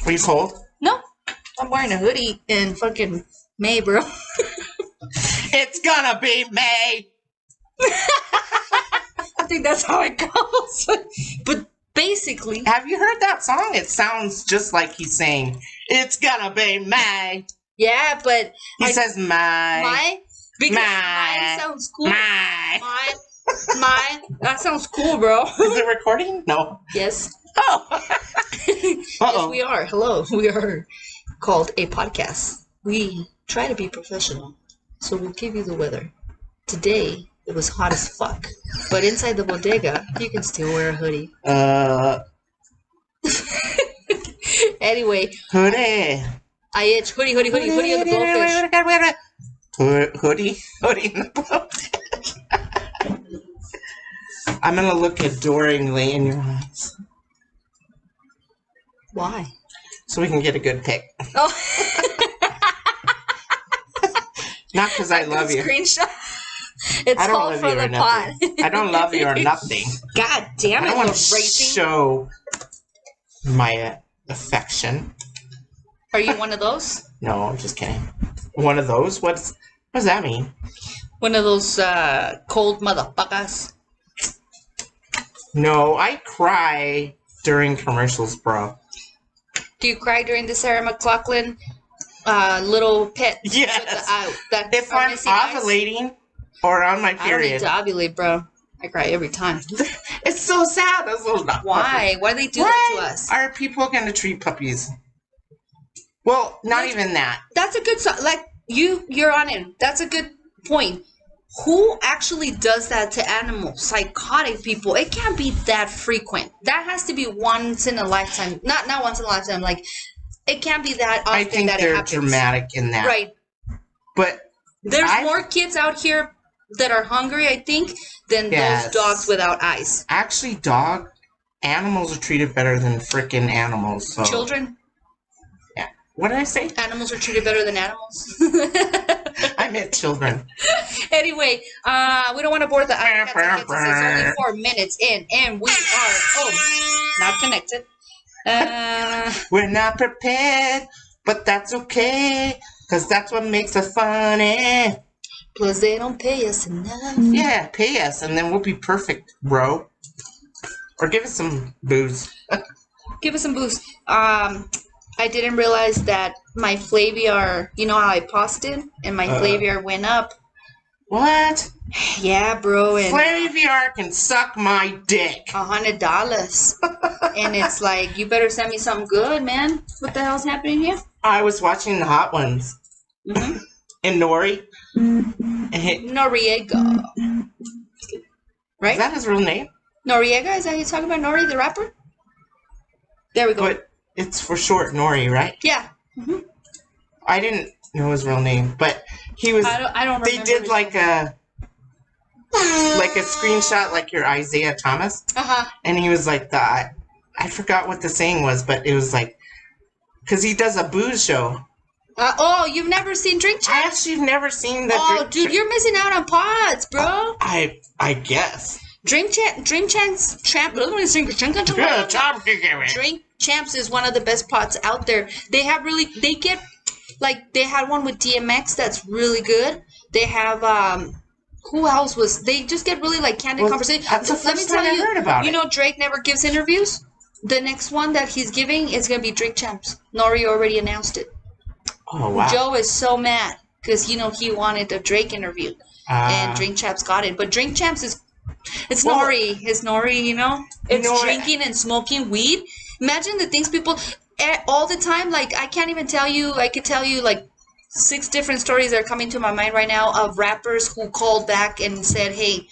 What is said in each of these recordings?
Are you cold? No. I'm wearing a hoodie in fucking May, bro. It's gonna be May. I think that's how it goes. But basically... Have you heard that song? It sounds just like he's saying, it's gonna be May. Yeah, but... He says May. My? Because mine sounds cool. My. Mine. That sounds cool, bro. Is it recording? No. Yes. Oh. Yes, we are. Hello. We are called a podcast. We try to be professional. So we'll give you the weather. Today, it was hot as fuck. But inside the bodega, you can still wear a hoodie. Anyway. Hoodie. I itch. Hoodie on the blowfish. Hoodie in the blowfish. I'm gonna look adoringly in your eyes. Why? So we can get a good pic. Oh. Not because I love you. Screenshot. It's all for the pot. I don't love you or nothing. God damn it! I want to show my affection. Are you one of those? No, I'm just kidding. One of those? What does that mean? One of those cold motherfuckers. No, I cry during commercials, bro. Do you cry during the Sarah McLachlan little pet? Yes. If I'm ovulating or on my period. I don't need to ovulate, bro. I cry every time. It's so sad. Those little Why? Why do they do that to us? Are people going to treat puppies? Well, not even that. That's a good song. Like, you're on it. That's a good point. Who actually does that to animals? Psychotic people. It can't be that frequent. That has to be once in a lifetime. Not once in a lifetime. Like, it can't be that often. I think that they're it happens. dramatic in that. Right. But there's more kids out here that are hungry, I think, than those dogs without eyes. Actually, animals are treated better than freaking animals. So. Children? Yeah. What did I say? Animals are treated better than animals. I meant children. Anyway, we don't want to bore the audience. It's only 4 minutes in, and we are not connected. We're not prepared, but that's okay, because that's what makes us funny. Plus, they don't pay us enough. Yeah, pay us, and then we'll be perfect, bro. Or give us some booze. Give us some booze. I didn't realize that my Flaviar, you know how I posted, and my Flaviar went up. What? Yeah, bro. And Flaviar can suck my dick. $100. And it's like, you better send me something good, man. What the hell's happening here? I was watching the Hot Ones. Mm-hmm. And Nori. Noriega. Right? Is that his real name? Noriega? Is that you talking about Nori, the rapper? There we go. But it's for short, Nori, right? Yeah. Mm-hmm. I didn't know his real name, but he was. I don't remember. They did like a screenshot, like your Isaiah Thomas. And he was like I forgot what the saying was, but it was like, because he does a booze show. You've never seen Drink Champs? I actually have never seen that. Oh, dude, you're missing out on pods, bro. I guess. Drink Champs is one of the best pods out there. They had one with DMX that's really good. They have who else was? They just get really like candid conversation. That's the first time I heard about it. You know, Drake never gives interviews. The next one that he's giving is gonna be Drink Champs. Nori already announced it. Oh wow! Joe is so mad because he wanted a Drake interview, and Drink Champs got it. But Drink Champs it's Nori. It's Nori. You know, it's drinking and smoking weed. Imagine the things people all the time. Like I can't even tell you. I could tell you like 6 different stories that are coming to my mind right now of rappers who called back and said, "Hey,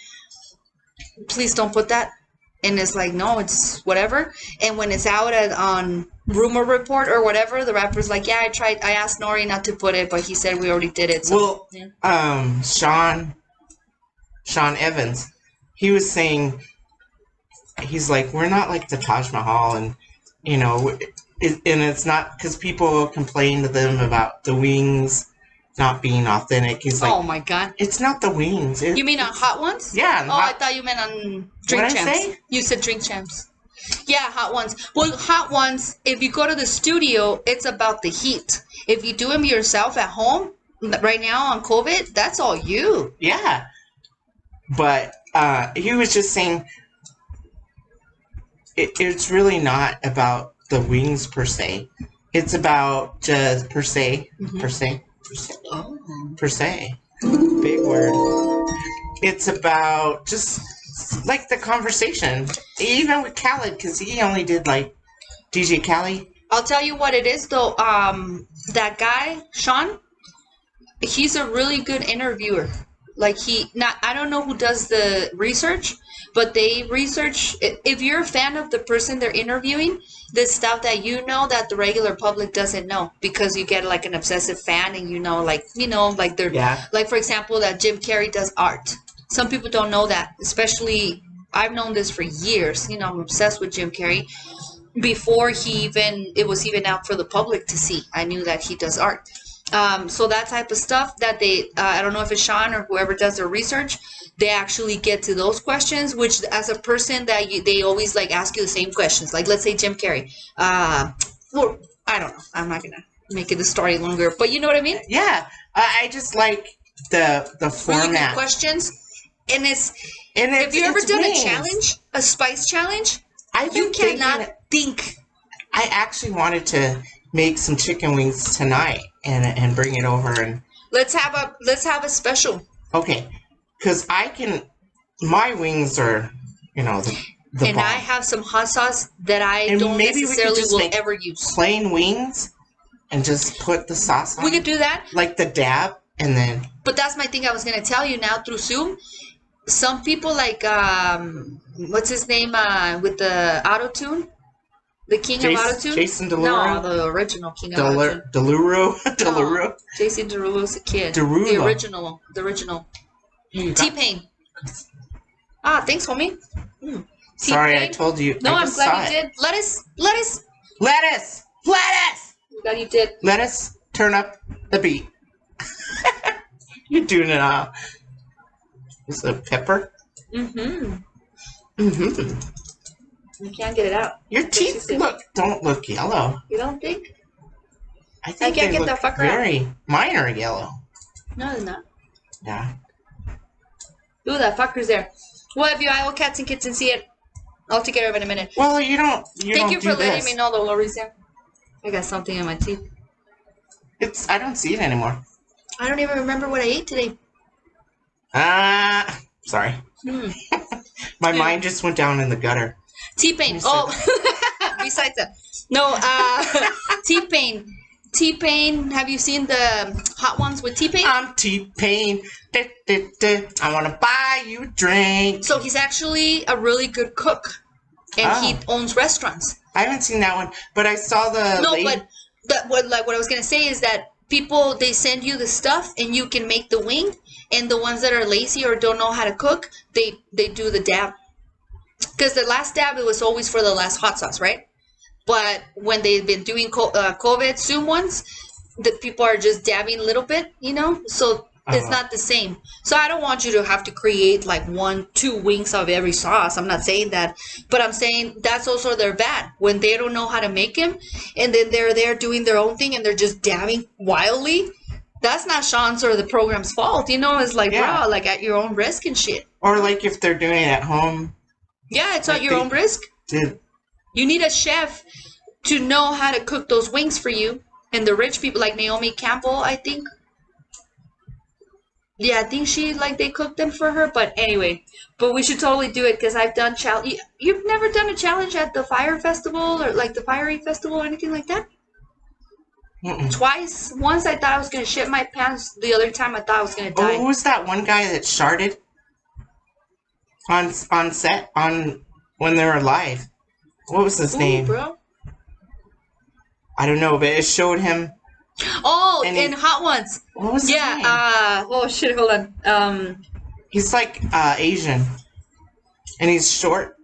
please don't put that." And it's like, no, it's whatever. And when it's out on Rumor Report or whatever, the rapper's like, yeah, I asked Nori not to put it, but he said we already did it. So, Sean Evans, he was saying, he's like, we're not like the Taj Mahal, and, you know, and it's not, because people complain to them about the wings not being authentic. He's like, oh my god, it's not the wings. You mean on Hot Ones? Yeah. I thought you meant on Drink Champs. What'd I say? You said Drink Champs. Yeah, hot ones. Well, hot ones, if you go to the studio, it's about the heat. If you do them yourself at home, right now on COVID, that's all you. Yeah. But he was just saying it's really not about the wings per se. It's about just per se. Oh. Per se. Big word. It's about just like the conversation. Even with Khaled, because he only did like DJ Khaled. I'll tell you what it is though. That guy, Sean, he's a really good interviewer. Like I don't know who does the research, but they research. If you're a fan of the person they're interviewing, the stuff that you know that the regular public doesn't know, because you get like an obsessive fan and like they're like, for example, that Jim Carrey does art. Some people don't know that, especially I've known this for years. I'm obsessed with Jim Carrey. Before it was even out for the public to see, I knew that he does art. So that type of stuff that they, I don't know if it's Sean or whoever does their research, they actually get to those questions, which as a person that they always like ask you the same questions. Like, let's say Jim Carrey. Well, I don't know. I'm not going to make it the story longer, but you know what I mean? Yeah. I just like the format. Really good questions. And if you ever done a challenge, a spice challenge, you cannot think. I actually wanted to make some chicken wings tonight and bring it over, and let's have a special. Okay, because my wings are, the and bomb. I have some hot sauce that I don't necessarily will ever use. Plain wings, and just put the sauce on. We could do that, like the dab, and then. But that's my thing. I was gonna tell you now through Zoom. Some people like what's his name with the auto tune. The king of autotune? Jason Derulo? No, the original king of autotune. Derulo? No, Jason Derulo's a kid. Derulo. The original. T-Pain. Thanks, homie. Sorry, I told you. No, I'm glad you did. Lettuce. Glad you did. Lettuce, turn up the beat. You're doing it all. Is it pepper? Mm-hmm. Mm-hmm. You can't get it out. Your teeth don't look yellow. You don't think? I think can't they get look the fucker very minor yellow. No, they're not. Yeah. Ooh, that fucker's there. Well, if you idle cats and kittens see it, I'll take care of it in a minute. Well, you don't. Thank you for letting me know, though, Larissa. I got something in my teeth. I don't see it anymore. I don't even remember what I ate today. Sorry. My mind just went down in the gutter. T-Pain. Oh, besides that. No, T-Pain. T-Pain. Have you seen the hot ones with T-Pain? I'm T-Pain. I want to buy you a drink. So he's actually a really good cook. And he owns restaurants. I haven't seen that one, but I saw the... No, but what I was going to say is that people, they send you the stuff and you can make the wing. And the ones that are lazy or don't know how to cook, they do the dab. Because the last dab, it was always for the last hot sauce, right? But when they've been doing COVID Zoom ones, the people are just dabbing a little bit, So it's not the same. So I don't want you to have to create like 1-2 wings of every sauce. I'm not saying that. But I'm saying that's also their bad. When they don't know how to make them, and then they're there doing their own thing, and they're just dabbing wildly. That's not Sean's or the program's fault. It's like, bro, like at your own risk and shit. Or like if they're doing it at home. Yeah, it's at your own risk. You need a chef to know how to cook those wings for you. And the rich people, like Naomi Campbell, I think. Yeah, I think they cooked them for her. But anyway, we should totally do it because I've done challenge. You've never done a challenge at the Fire Festival or like the Fiery Festival or anything like that? Mm-mm. Twice. Once I thought I was going to shit my pants. The other time I thought I was going to die. Who was that one guy that sharted on set when they were live? What was his name? Bro? I don't know, but it showed him. Oh, in Hot Ones. What was his name? Oh shit, hold on. He's like Asian. And he's short.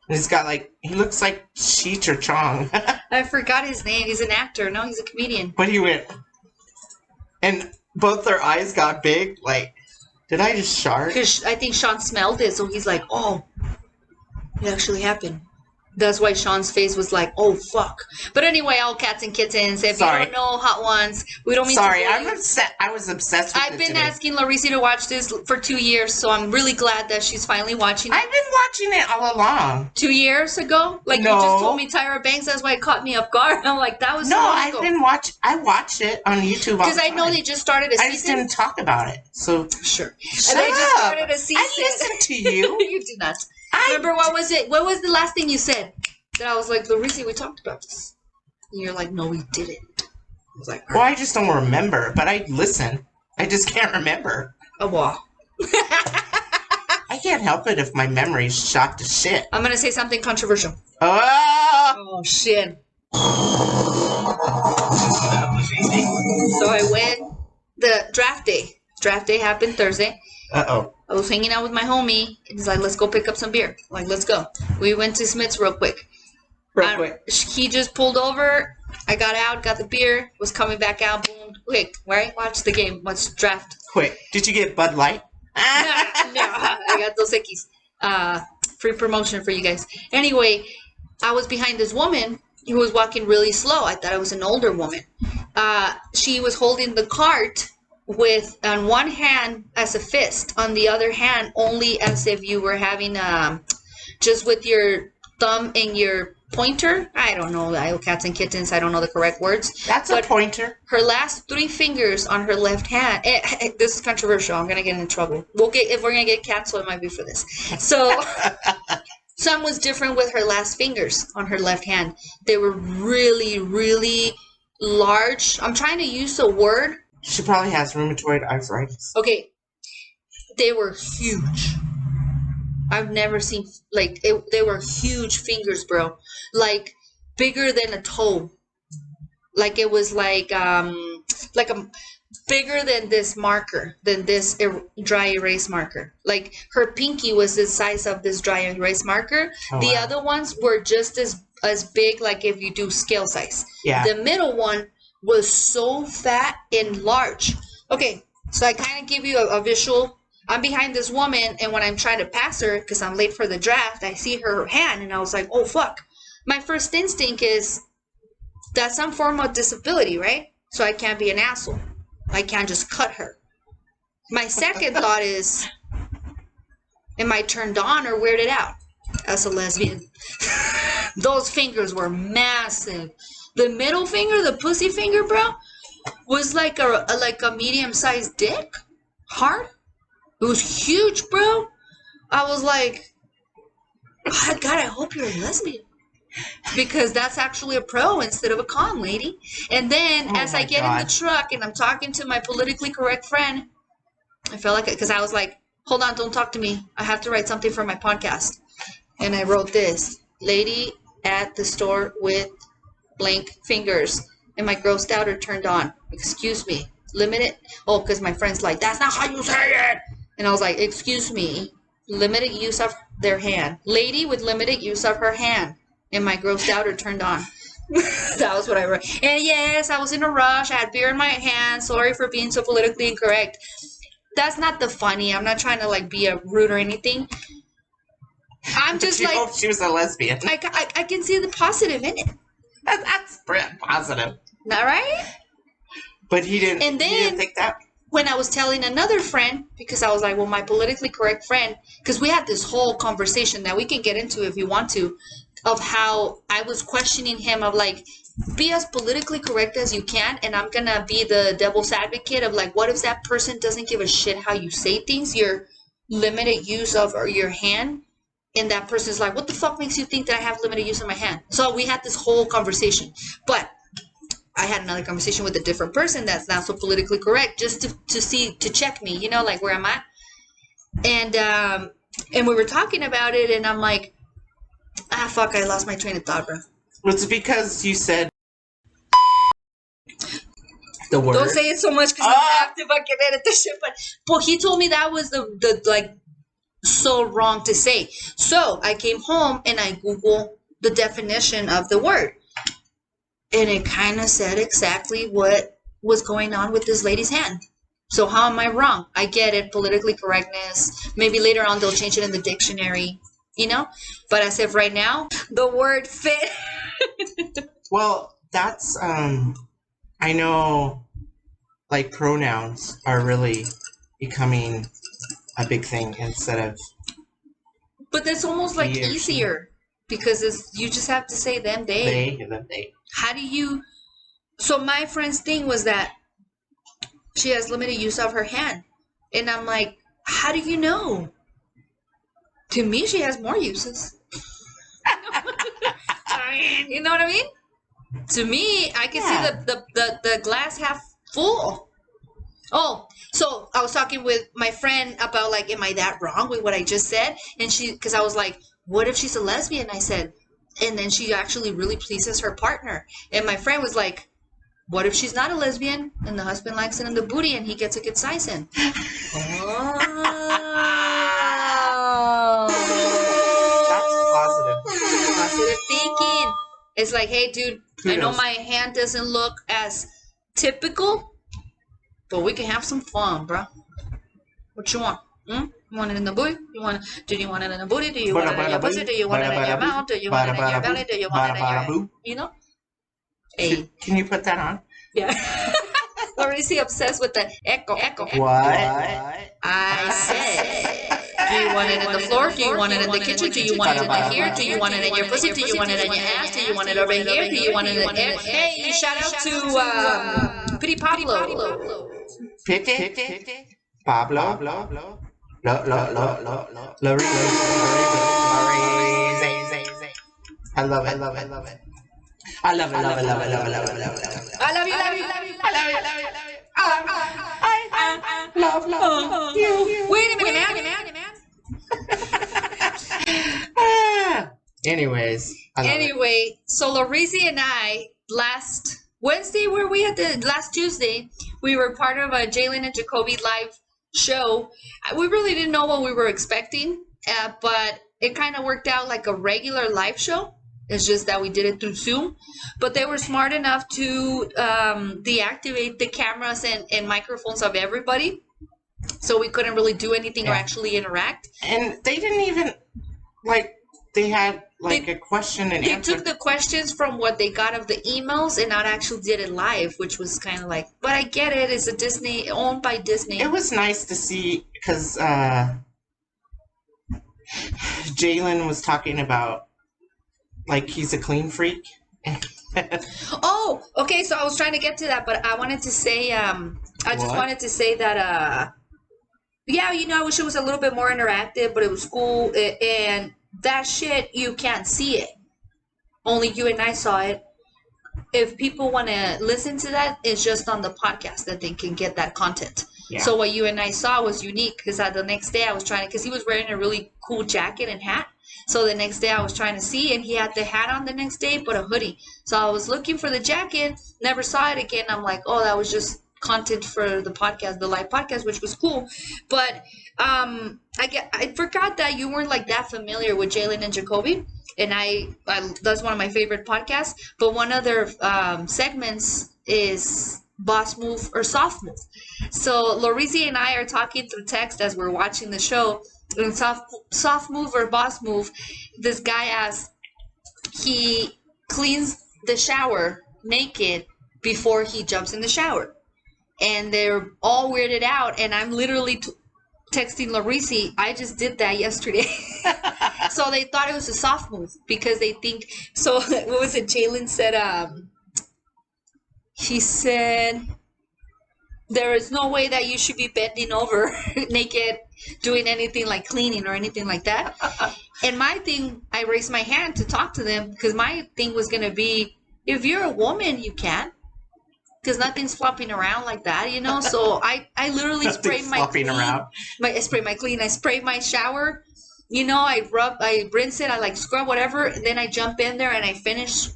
And he's got he looks like Cheech or Chong. I forgot his name. He's an actor. No, he's a comedian. But he went. And both their eyes got big. Did I just shart? Because I think Sean smelled it, so he's like, oh, it actually happened. That's why Sean's face was like, "Oh fuck!" But anyway, all cats and kittens. If you don't know Hot Ones, we don't mean. Sorry, I'm upset. I was obsessed with it. I've been asking Larissa to watch this for 2 years, so I'm really glad that she's finally watching it. I've been watching it all along. 2 years ago, like you just told me Tyra Banks. That's why it caught me off guard. I'm like, that was I've been watching. I watched it on YouTube because I know they just started a season. I just didn't talk about it, so sure. Shut they just up. started a season. I listened to you. You did not. Remember what was it? What was the last thing you said? That I was like, Larissa, we talked about this. And you're like, no, we didn't. I was like, well, I just don't remember, but I listen. I just can't remember. Oh, well. I can't help it if my memory's shot to shit. I'm going to say something controversial. Oh, shit. So I went the draft day. Draft day happened Thursday. Uh-oh. I was hanging out with my homie. He's like, let's go pick up some beer. I'm like, let's go. We went to Smith's real quick. He just pulled over. I got out, got the beer, was coming back out. Boom. Quick, right? Watch the game. Watch the draft. Quick. Did you get Bud Light? No, I got Dos Equis. Free promotion for you guys. Anyway, I was behind this woman who was walking really slow. I thought it was an older woman. She was holding the cart with on one hand as a fist, on the other hand only as if you were having just with your thumb and your pointer. I don't know, cats and kittens, I don't know the correct words. That's a pointer. Her last 3 fingers on her left hand. This is controversial. I'm gonna get in trouble. If we're gonna get canceled, it might be for this. So some was different with her last fingers on her left hand. They were really, really large. I'm trying to use the word. She probably has rheumatoid arthritis. Okay. They were huge. I've never seen, like, they were huge fingers, bro. Like, bigger than a toe. Like, it was like bigger than this marker, than this dry erase marker. Like, her pinky was the size of this dry erase marker. Oh, the other ones were just as big, like if you do scale size. Yeah. The middle one was so fat and large. Okay, so I kind of give you a visual. I'm behind this woman, and when I'm trying to pass her, because I'm late for the draft, I see her hand, and I was like, oh, fuck. My first instinct is that's some form of disability, right? So I can't be an asshole. I can't just cut her. My second thought is, am I turned on or weirded out as a lesbian? Those fingers were massive. The middle finger, the pussy finger, bro, was like a medium-sized dick. Hard. It was huge, bro. I was like, oh, God, I hope you're a lesbian. Because that's actually a pro instead of a con, lady. And then as I get in the truck and I'm talking to my politically correct friend, I felt like, because I was like, hold on, don't talk to me. I have to write something for my podcast. And I wrote this, lady at the store with blank fingers. And my grossed out or turned on. Excuse me. Limited. Oh, because my friend's like, that's not how you say it. And I was like, excuse me. Limited use of their hand. Lady with limited use of her hand. Am I grossed out or turned on? That was what I wrote. And yes, I was in a rush. I had beer in my hand. Sorry for being so politically incorrect. That's not the funny. I'm not trying to like be a rude or anything. I'm just like, hope she was a lesbian. I can see the positive in it. That's positive. Not right? But he didn't. And then he didn't think that. When I was telling another friend, because I was like, well, my politically correct friend, because we had this whole conversation that we can get into if you want to, of how I was questioning him of like, be as politically correct as you can, and I'm gonna be the devil's advocate of like, what if that person doesn't give a shit how you say things, your limited use of or your hand, and that person's like, what the fuck makes you think that I have limited use of my hand? So we had this whole conversation, but I had another conversation with a different person that's not so politically correct, just to check me, you know, like where I'm at. And we were talking about it, and I'm like, fuck, I lost my train of thought, bro. Was it because you said the word? Don't say it so much because I have to fucking edit this shit. But he told me that was the like so wrong to say. So I came home and I Googled the definition of the word. And it kind of said exactly what was going on with this lady's hand. So how am I wrong? I get it, politically correctness. Maybe later on they'll change it in the dictionary. you know. But as of right now, the word fit. Well, that's I know, like pronouns are really becoming a big thing instead of. But that's almost like easier because you just have to say them, they. They. How do you? So my friend's thing was that she has limited use of her hand, and I'm like, how do you know? To me, she has more uses. You know what I mean? To me, I can see the glass half full. Oh, so I was talking with my friend about like, am I that wrong with what I just said? And because I was like, what if she's a lesbian? I said, and then she actually really pleases her partner. And my friend was like, what if she's not a lesbian and the husband likes it in the booty and he gets a good size in? Oh. That's positive. Positive thinking. It's like, hey, dude, Kudos. I know my hand doesn't look as typical, but we can have some fun, bro. What you want? You want it in the booty? Do you want it in the booty? Do you want it in your pussy? Do you want it in your mouth? Do you want it in your belly? Do you want it in your, you know? Hey. Can you put that on? Yeah. Laurice obsessed with the echo. What? I said. Do you want it in the floor? Do you want it in the kitchen? Do you want it in here? Do you want it in your pussy? Do you want it in your ass? Do you want it over here? Do you want it in the... Hey, shout out to Pretty Pablo. Pity? Pablo? Laurice. I love it. I love it. I love you. Love you. Wait a minute, man. Anyways. Anyway, so Laurice and I, last Wednesday, last Tuesday, we were part of a Jalen and Jacoby live show. We really didn't know what we were expecting, but it kind of worked out like a regular live show. It's just that we did it through Zoom, but they were smart enough to deactivate the cameras and microphones of everybody, so we couldn't really do anything or actually interact. And they didn't even, they had a question and answer. They took the questions from what they got of the emails and not actually did it live, which was kind of like, but I get it. It's a Disney, owned by Disney. It was nice to see, because Jalen was talking about, he's a clean freak. Oh, okay. So I was trying to get to that, but I wanted to say, wanted to say that, yeah, I wish it was a little bit more interactive, but it was cool. And that shit, you can't see it. Only you and I saw it. If people want to listen to that, it's just on the podcast that they can get that content. Yeah. So what you and I saw was unique, because the next day I was because he was wearing a really cool jacket and hat. So the next day I was trying to see, and he had the hat on the next day, but a hoodie. So I was looking for the jacket, never saw it again. I'm like, oh, that was just content for the podcast, the live podcast, which was cool. But I forgot that you weren't that familiar with Jalen and Jacoby, and I that's one of my favorite podcasts. But one of their segments is Boss Move or Soft Move. So Laurice and I are talking through text as we're watching the show. In soft move or boss move, this guy asks, he cleans the shower naked before he jumps in the shower. And they're all weirded out. And I'm literally texting Laurice, I just did that yesterday. So they thought it was a soft move because they think, so what was it? Jalen said, he said, there is no way that you should be bending over naked, doing anything like cleaning or anything like that. And my thing, I raised my hand to talk to them because my thing was going to be, if you're a woman, you can. Because nothing's flopping around like that, So I literally sprayed my clean. I spray my shower. I rinse it, I scrub whatever. And then I jump in there and I finish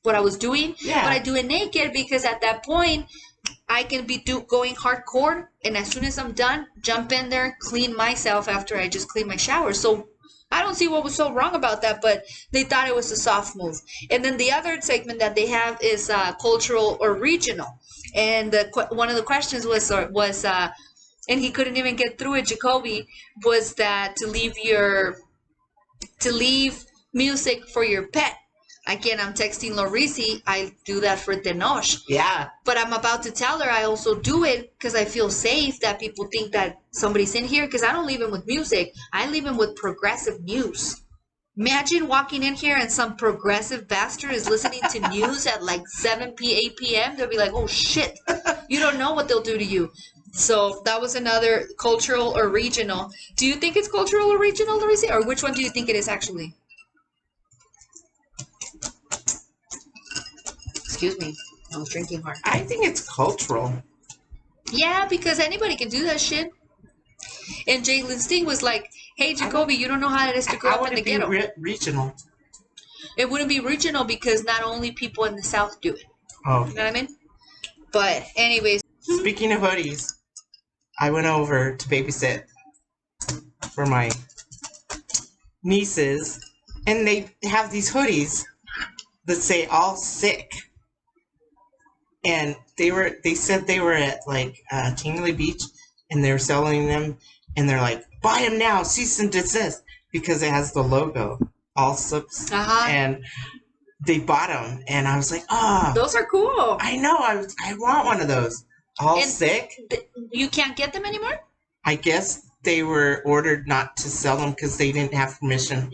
what I was doing. Yeah. But I do it naked because at that point, I can be going hardcore, and as soon as I'm done, jump in there, clean myself after I just clean my shower. So I don't see what was so wrong about that, but they thought it was a soft move. And then the other segment that they have is cultural or regional. And one of the questions was, and he couldn't even get through it, Jacoby, was that to leave your to leave music for your pet. Again, I'm texting Lorisi. I do that for Tenoch. Yeah. But I'm about to tell her I also do it because I feel safe that people think that somebody's in here, because I don't leave him with music. I leave him with progressive news. Imagine walking in here and some progressive bastard is listening to news at like 8 p.m. They'll be like, oh shit. You don't know what they'll do to you. So that was another cultural or regional. Do you think it's cultural or regional, Lorisi? Or which one do you think it is actually? Excuse me. I was drinking hard. I think it's cultural. Yeah, because anybody can do that shit. And Jalen Sting was like, hey, Jacoby, you don't know how it is to grow up in the ghetto. Regional. It wouldn't be regional because not only people in the South do it. Oh. You know what I mean? But anyways. Speaking of hoodies, I went over to babysit for my nieces, and they have these hoodies that say all sick. And they said they were at like Tingley Beach, and they were selling them, and they're like, buy them now, cease and desist, because it has the logo, all sips. And they bought them, and I was like, oh, those are cool. I know, I want one of those. All sick. You can't get them anymore? I guess they were ordered not to sell them because they didn't have permission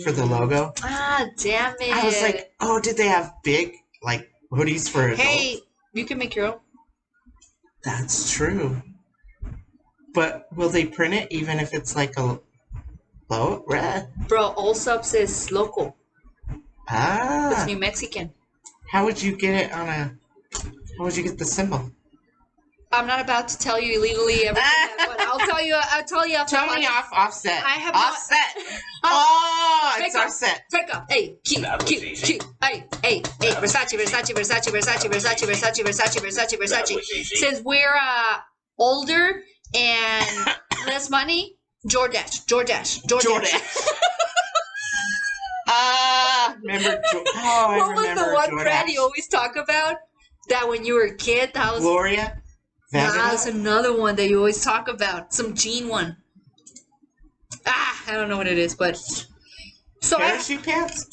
for the logo. Ah, damn it. I was like, oh, did they have big like hoodies for adults? Hey, you can make your own. That's true. But will they print it even if it's like a low red? Bro, All Subs is local. Ah. It's New Mexican. How would you get it on a... How would you get the symbol? I'm not about to tell you illegally everything, but I'll tell you. Tell me offset. I have offset. Oh, it's offset. Take up. Hey, cute. Hey, Versace. Since we're older and less money, Jordache. Remember? What was the one brand you always talk about? That when you were a kid, that was Gloria. That's another one that you always talk about. Some jean one. I don't know what it is, but so parachute pants.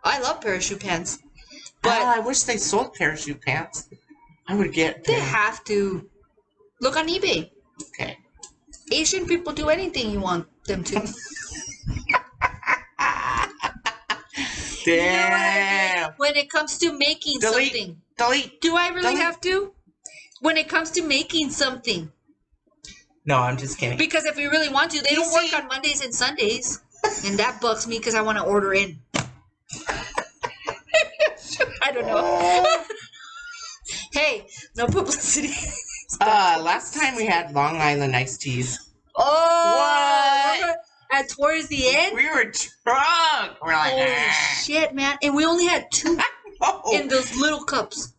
I love parachute pants, but I wish they sold parachute pants. I would get. They have to look on eBay. Okay. Asian people do anything you want them to. Damn. You know what I mean? When it comes to making something, do I really have to? When it comes to making something. No, I'm just kidding. Because if we really want to, they don't work on Mondays and Sundays. And that bugs me because I want to order in. I don't know. Hey, no publicity. Last time we had Long Island iced teas. Oh! What? And towards the end? We were drunk. We're like, holy shit, man. And we only had 2 in those little cups.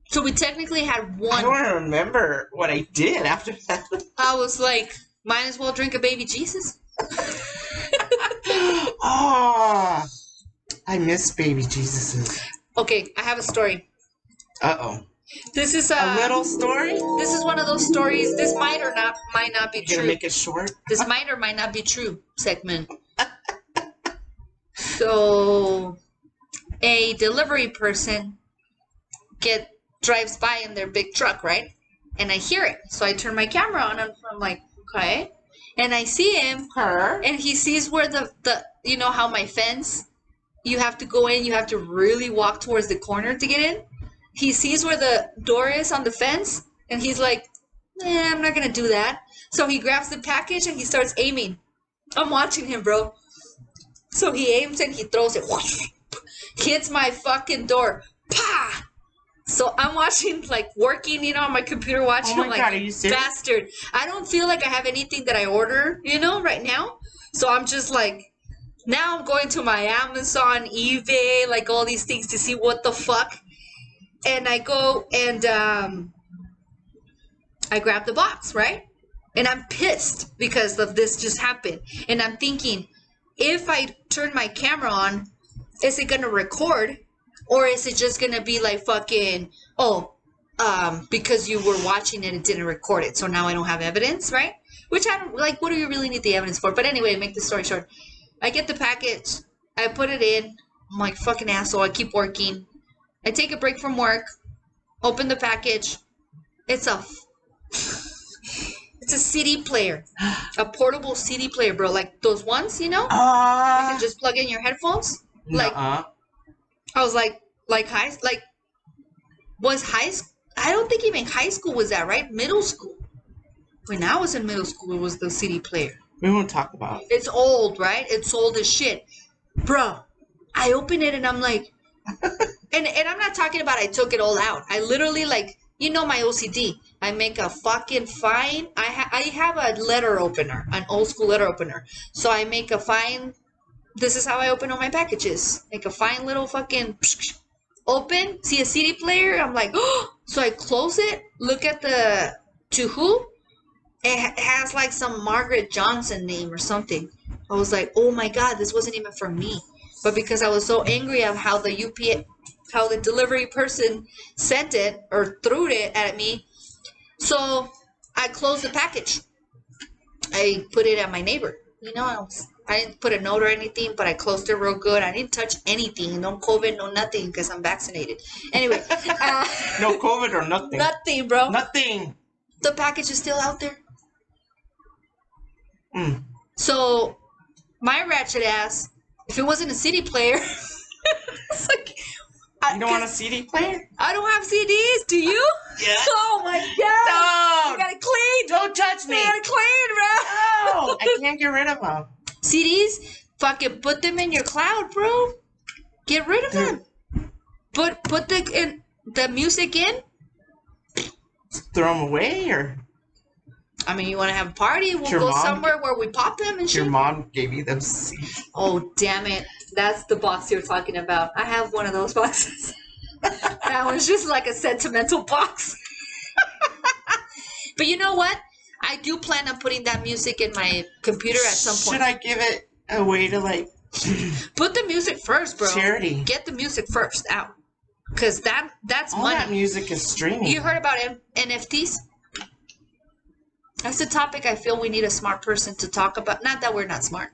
So we technically had 1. I don't remember what I did after that. I was like, might as well drink a baby Jesus. Oh, I miss baby Jesuses. Okay, I have a story. Uh-oh. This is a little story? This is one of those stories. This might not be true. Gonna make it short? This might or might not be true segment. So, a delivery person drives by in their big truck, right? And I hear it. So I turn my camera on and I'm like, okay. And I see him. And he sees where the you know how my fence, you have to go in, you have to really walk towards the corner to get in. He sees where the door is on the fence and he's like, I'm not going to do that. So he grabs the package and he starts aiming. I'm watching him, bro. So he aims and he throws it. Hits my fucking door. Pah! So I'm watching, like, working, you know, on my computer watching. Oh my God, are you serious? Bastard. I don't feel like I have anything that I order, you know, right now. So I'm just like, now I'm going to my Amazon, eBay, like all these things to see what the fuck. And I go and I grab the box, right? And I'm pissed because of this just happened. And I'm thinking, if I turn my camera on, is it going to record? Or is it just going to be like fucking, because you were watching it, it didn't record it. So now I don't have evidence, right? Which I don't, like, what do you really need the evidence for? But anyway, make the story short. I get the package. I put it in. I'm like, fucking asshole. I keep working. I take a break from work. Open the package. It's a CD player. A portable CD player, bro. Like those ones, you know? You can just plug in your headphones. Like, I was like was high school? I don't think even high school was that, right? Middle school. When I was in middle school, it was the CD player. We won't talk about it. It's old, right? It's old as shit. Bro, I open it and I'm like, and I'm not talking about I took it all out. I literally, like, you know my OCD. I make a fucking fine. I have a letter opener, an old school letter opener. So I make a fine. This is how I open all my packages. Make a fine little fucking open. See a CD player. I'm like, oh. So I close it. Look at the to who. It has like some Margaret Johnson name or something. I was like, oh my God, this wasn't even for me. But because I was so angry of how the delivery person sent it or threw it at me, so I closed the package. I put it at my neighbor. You know, I didn't put a note or anything, but I closed it real good. I didn't touch anything. No COVID, no nothing, because I'm vaccinated. Anyway. No COVID or nothing. Nothing, bro. Nothing. The package is still out there. So my ratchet ass, if it wasn't a CD player, it's like, you don't want a CD player? I don't have CDs. Do you? Yeah. Oh my God. Don't. You gotta clean. Don't touch me. You gotta clean, bro. No, I can't get rid of them. CDs, fucking put them in your cloud, bro. Get rid of them. Put the music in. Throw them away, or? I mean, you want to have a party? We'll go somewhere where we pop them and shit. Your mom gave you them CDs. Oh, damn it. That's the box you're talking about. I have one of those boxes. That one's just like a sentimental box. But you know what? I do plan on putting that music in my computer at some point. Should I give it away to, like... Put the music first, bro. Charity. Get the music first out. Because that's all money. That music is streaming. You heard about NFTs? That's a topic I feel we need a smart person to talk about. Not that we're not smart,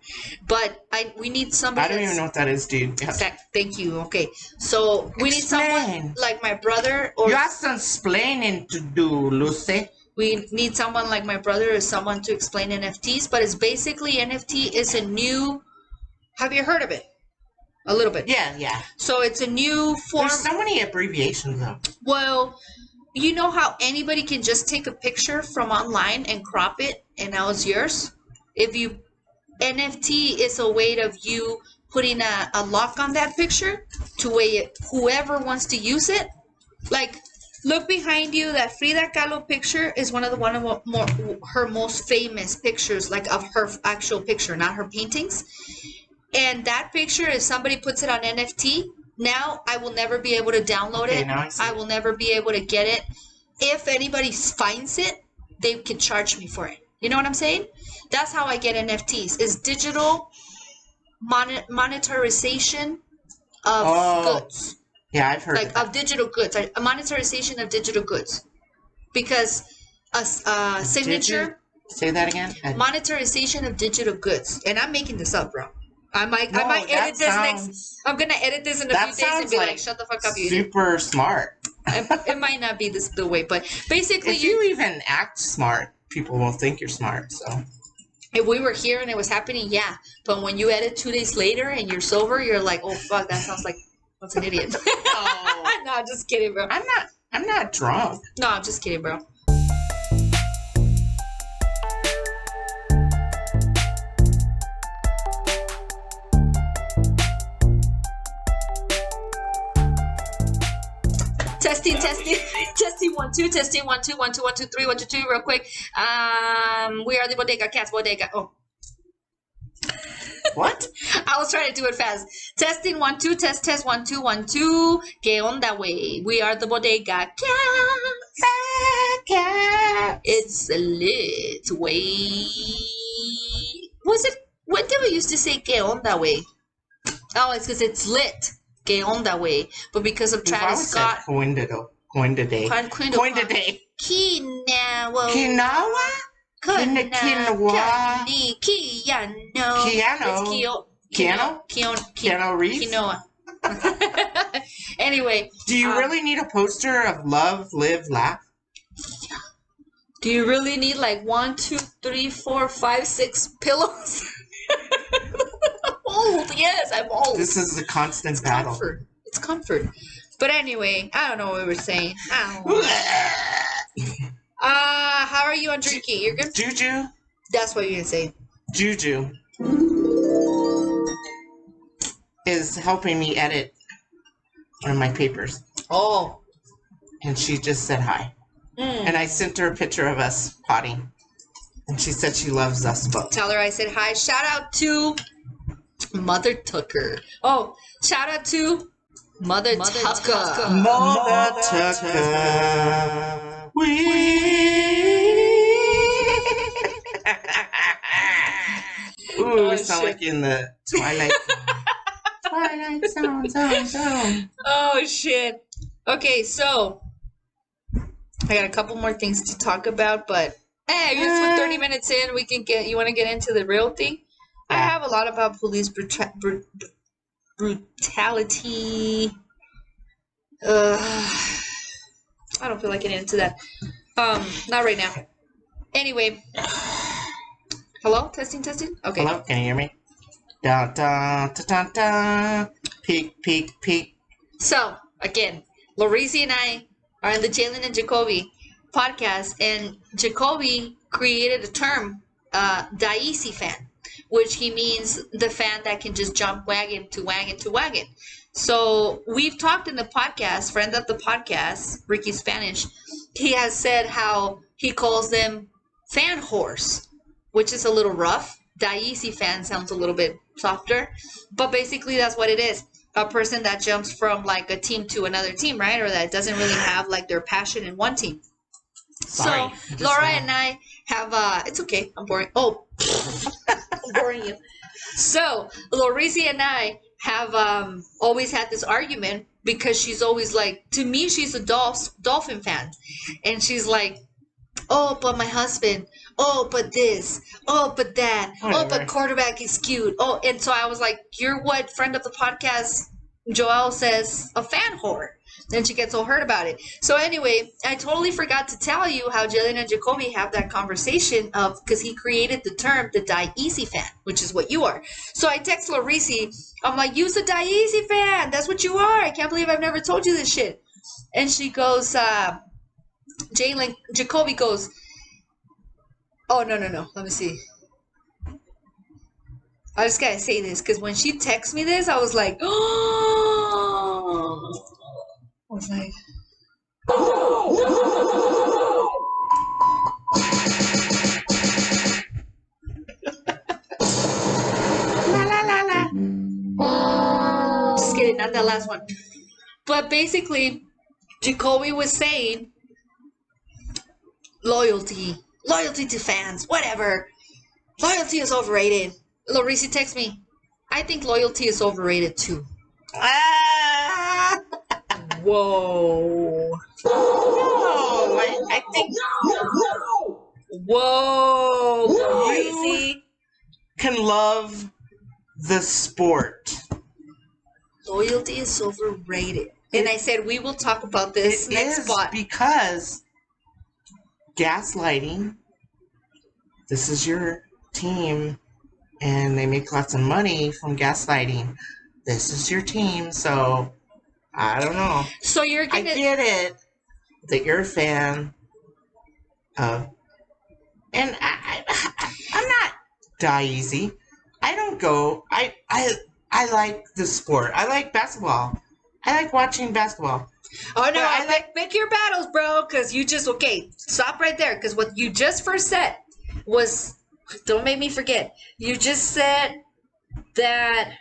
but we need somebody. I don't even know what that is, dude. Yeah. Thank you. Okay, so we need someone like my brother. Or you have some explaining to do, Lucy. We need someone like my brother or someone to explain NFTs. But it's basically NFT is a new. Have you heard of it? A little bit. Yeah. So it's a new form. There's so many abbreviations, though. Well. You know how anybody can just take a picture from online and crop it and now it's yours? NFT is a way of you putting a lock on that picture to where whoever wants to use it. Like, look behind you. That Frida Kahlo picture is one of her most famous pictures, like of her actual picture, not her paintings. And that picture, if somebody puts it on NFT, now I will never be able to download it. I will never be able to get it. If anybody finds it, they can charge me for it. You know what I'm saying? That's how I get NFTs. Is digital monetarization of goods. Yeah, I've heard of digital goods. A monetarization of digital goods. Because a signature. Say that again. Monetarization of digital goods. And I'm making this up, bro. I might edit this next. I'm gonna edit this in a few days and be like, "Shut the fuck up, you." Super smart. It might not be the way, but basically, if you even act smart, people won't think you're smart. So, if we were here and it was happening, yeah. But when you edit 2 days later and you're sober, you're like, "Oh fuck, that sounds like what's an idiot." Oh. No, just kidding, bro. I'm not drunk. No, I'm just kidding, bro. Testing 1 2 testing 1 2 1 2 1 2 3 1 2 2 real quick. We are the Bodega Cats. Bodega. Oh, what? I was trying to do it fast. Testing 1 2 test 1 2 1 2. ¿Qué onda, way? We are the Bodega Cats. It's a lit way. Was it? When did we used to say ¿Qué onda, way? Oh, it's because it's lit. ¿Qué onda, way? But because of Travis Scott. Coined a day. Kinawa. Kinawa? Kinawa. Kiano. Keanu Reeves? Quinoa. Anyway. Do you really need a poster of love, live, laugh? Do you really need like 1, 2, 3, 4, 5, 6 pillows? I'm old. Yes, I'm old. This is a constant battle. Comfort. It's comfort. But anyway, I don't know what we were saying. How are you on drinking? You're good? Juju? That's what you're going to say. Juju is helping me edit on my papers. Oh. And she just said hi. And I sent her a picture of us potting. And she said she loves us both. Tell her I said hi. Shout out to Mother Tucker. Oh, shout out to Mother Tucker. Mother Tucker. Ooh, we sound like in the Twilight Zone. Oh, shit. Okay, so I got a couple more things to talk about, but hey, I guess with 30 minutes in, we can you want to get into the real thing? I have a lot about police brutality. I don't feel like getting into that. Not right now. Anyway. Hello? Testing? Okay. Hello? Can you hear me? Da da da da da. Peek, peek, peek. So, again, Lorisi and I are in the Jalen and Jacoby podcast, and Jacoby created a term, Daisy fan, which he means the fan that can just jump wagon to wagon to wagon. So we've talked in the podcast, friend of the podcast, Ricky Spanish, he has said how he calls them fan horse, which is a little rough. Daisy fan sounds a little bit softer, but basically that's what it is. A person that jumps from like a team to another team, right? Or that doesn't really have like their passion in one team. Sorry, so Laura and I have, it's okay, I'm boring. Oh, I'm boring you. So Lorisi and I have always had this argument because she's always like, to me, she's a Dolphin fan. And she's like, oh, but my husband. Oh, but this. Oh, but that. Oh, but quarterback is cute. Oh, and so I was like, you're what friend of the podcast, Joelle says, a fan whore. Then she gets all hurt about it. So anyway, I totally forgot to tell you how Jillian and Jacoby have that conversation of, because he created the term, the Die Easy fan, which is what you are. So I text Lorisi, I'm like, you's a Die Easy fan. That's what you are. I can't believe I've never told you this shit. And she goes, Jacoby goes, oh, no. Let me see. I just gotta say this, because when she texted me this, I was like, oh. I was like, just kidding, not that last one. But basically, Jacoby was saying loyalty to fans, whatever. Loyalty is overrated. Lorisi texts me, I think loyalty is overrated too. Whoa. No, I think. No. Whoa. Crazy. Can love the sport. Loyalty is overrated. And I said, we will talk about this next spot. Because gaslighting, this is your team, and they make lots of money from gaslighting. This is your team, so I don't know. So you're gonna... I get it that you're a fan of, and I'm not die easy. I don't go. I like the sport. I like basketball. I like watching basketball. Oh no! I like pick your battles, bro. Because you just stop right there. Because what you just first said was, don't make me forget. You just said that.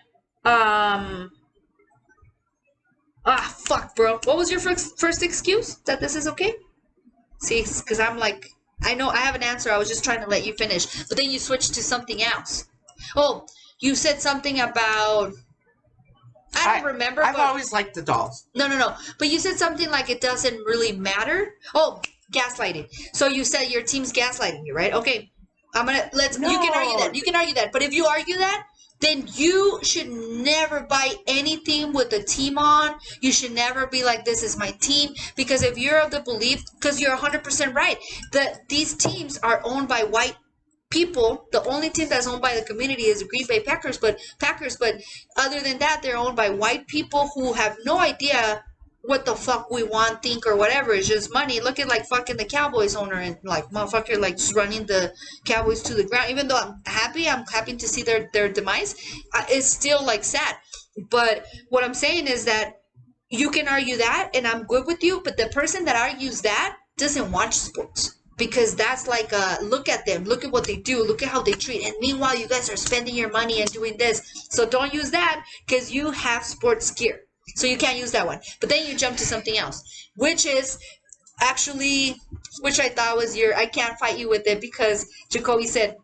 Fuck, bro. What was your first excuse? That this is okay? See, because I'm like, I know I have an answer. I was just trying to let you finish. But then you switched to something else. Oh, you said something about... I don't remember. I've always liked the Dolls. No. But you said something like it doesn't really matter. Oh, gaslighting. So you said your team's gaslighting you, right? Okay. You can argue that. But if you argue that, then you should never buy anything with the team on. You should never be like, this is my team. Because if you're of the belief, because you're 100% right, that these teams are owned by white people. The only team that's owned by the community is the Green Bay Packers, but other than that, they're owned by white people who have no idea what the fuck we want, think, or whatever. It's just money. Look at like fucking the Cowboys owner and like motherfucker like just running the Cowboys to the ground. Even though I'm happy to see their demise. It's still like sad. But what I'm saying is that you can argue that, and I'm good with you. But the person that argues that doesn't watch sports. Because that's like, look at them. Look at what they do. Look at how they treat. And meanwhile, you guys are spending your money and doing this. So don't use that because you have sports gear. So you can't use that one. But then you jump to something else, which is actually, which I thought was I can't fight you with it because Jacoby said,